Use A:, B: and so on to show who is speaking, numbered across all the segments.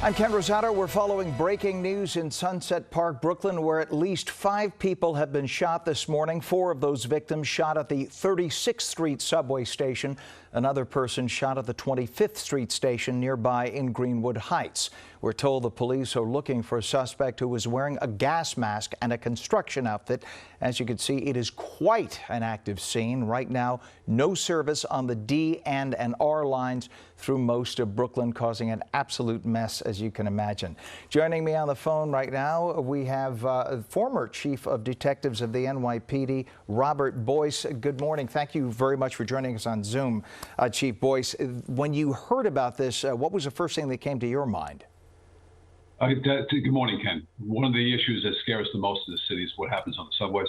A: I'm Ken Rosato. We're following breaking news in Sunset Park, Brooklyn, where at least 5 people have been shot this morning. 4 of those victims shot at the 36th Street subway station. Another person shot at the 25th Street station nearby in Greenwood Heights. We're told the police are looking for a suspect who was wearing a gas mask and a construction outfit. As you can see, it is quite an active scene. Right now, no service on the D and R lines through most of Brooklyn, causing an absolute mess, as you can imagine. Joining me on the phone right now, we have former Chief of Detectives of the NYPD, Robert BOYCE. Good morning. Thank you very much for joining us on Zoom, Chief BOYCE. When you heard about this, what was the first thing that came to your mind?
B: Good morning, Ken. One of the issues that scares us the most in the city is what happens on the subways.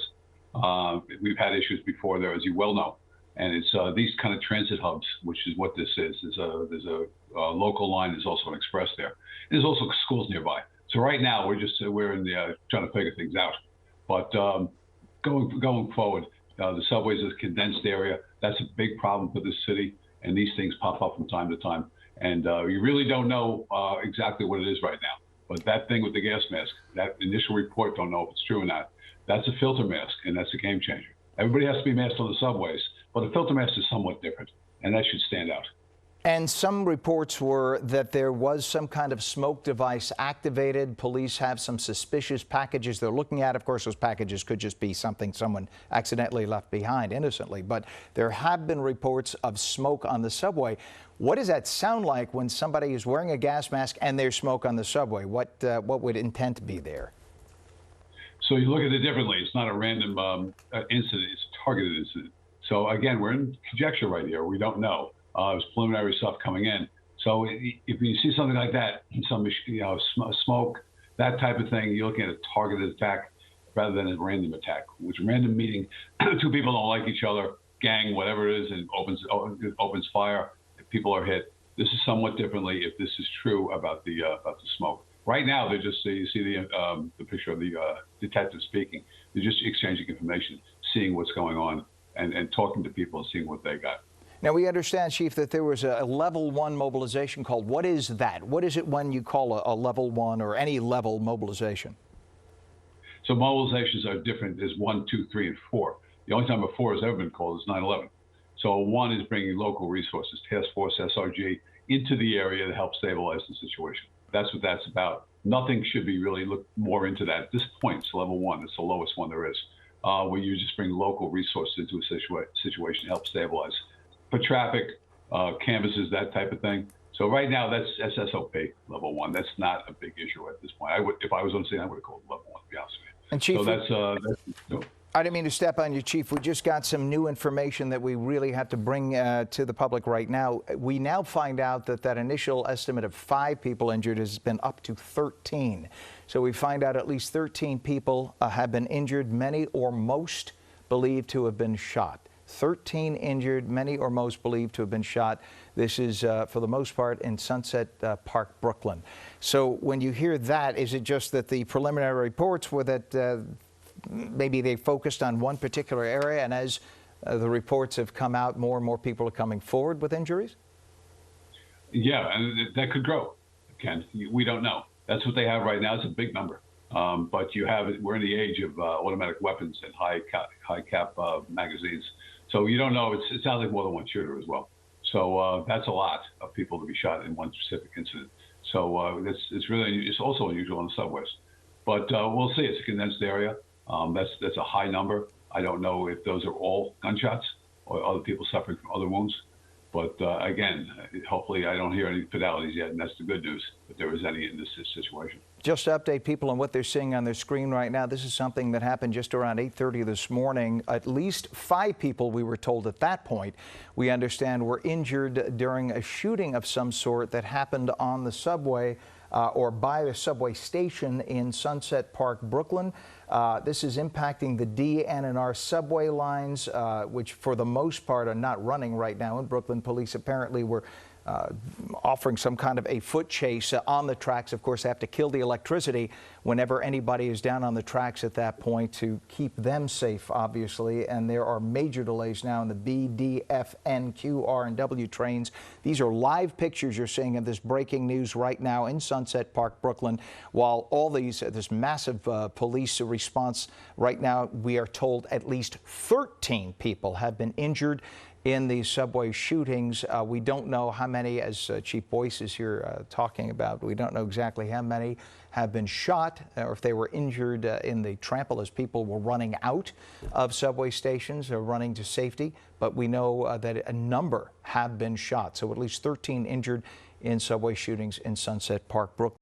B: We've had issues before there, as you well know. And it's these kind of transit hubs, which is what this is. There's a local line. There's also an express there. There's also schools nearby. So right now we're in the trying to figure things out. But going forward, the subways is a condensed area. That's a big problem for this city. And these things pop up from time to time. And you really don't know exactly what it is right now. But that thing with the gas mask, that initial report, don't know if it's true or not. That's a filter mask, and that's a game changer. Everybody has to be masked on the subways. But a filter mask is somewhat different, and that should stand out.
A: And some reports were that there was some kind of smoke device activated. Police have some suspicious packages they're looking at. Of course, those packages could just be something someone accidentally left behind innocently. But there have been reports of smoke on the subway. What does that sound like when somebody is wearing a gas mask and there's smoke on the subway? What would intent be there?
B: So you look at it differently. It's not a random incident. It's a targeted incident. So again, we're in conjecture right here. We don't know. There's preliminary stuff coming in. So if you see something like that, some smoke, that type of thing, you're looking at a targeted attack rather than a random attack. Which random meaning, 2 people don't like each other, gang, whatever it is, and opens fire. If people are hit, this is somewhat differently. If this is true about the smoke. Right now, they're just you see the picture of the detective speaking. They're just exchanging information, seeing what's going on. And talking to people and seeing what they got.
A: Now, we understand, Chief, that there was a level 1 mobilization called. What is that? What is it when you call a level 1 or any level mobilization?
B: So mobilizations are different. There's 1, 2, 3, and 4. The only time a 4 has ever been called is 9/11. So 1 is bringing local resources, task force, SRG, into the area to help stabilize the situation. That's what that's about. Nothing should be really looked more into that. At this point, it's level 1. It's the lowest one there is. Where you just bring local resources into a situation to help stabilize. For traffic, canvases, that type of thing. So right now, that's SSOP, level 1. That's not a big issue at this point. If I was on scene, I would have called it level 1, to be honest with you.
A: And Chief,
B: so that's
A: I didn't mean to step on you, Chief. We just got some new information that we really have to bring to the public right now. We now find out that that initial estimate of 5 people injured has been up to 13. So we find out at least 13 people have been injured, many or most believed to have been shot. 13 injured, many or most believed to have been shot. This is, for the most part, in Sunset Park, Brooklyn. So when you hear that, is it just that the preliminary reports were that maybe they focused on one particular area, and as the reports have come out, more and more people are coming forward with injuries?
B: Yeah, and that could grow, Ken. We don't know. That's what they have right now. It's a big number. But we're in the age of automatic weapons and high cap magazines. So you don't know. It sounds like more than one shooter as well. So that's a lot of people to be shot in one specific incident. So it's also unusual on the subways. But we'll see. It's a condensed area. That's a high number. I don't know if those are all gunshots or other people suffering from other wounds. But again, hopefully I don't hear any fatalities yet, and that's the good news, if there was any in this situation.
A: Just to update people on what they're seeing on their screen right now, this is something that happened just around 8:30 this morning. At least 5 people, we were told at that point, we understand, were injured during a shooting of some sort that happened on the subway or by the subway station in Sunset Park, Brooklyn. This is impacting the D and R subway lines, which for the most part are not running right now in Brooklyn. Police apparently were offering some kind of a foot chase on the tracks. Of course, they have to kill the electricity whenever anybody is down on the tracks at that point to keep them safe, obviously. And there are major delays now in the B, D, F, N, Q, R, and W trains. These are live pictures you're seeing of this breaking news right now in Sunset Park, Brooklyn. While all this massive police response right now, we are told at least 13 people have been injured in these subway shootings. We don't know how many, as Chief BOYCE is here talking about, we don't know exactly how many have been shot or if they were injured in the trample as people were running out of subway stations or running to safety. But we know that a number have been shot. So at least 13 injured in subway shootings in Sunset Park, Brooklyn.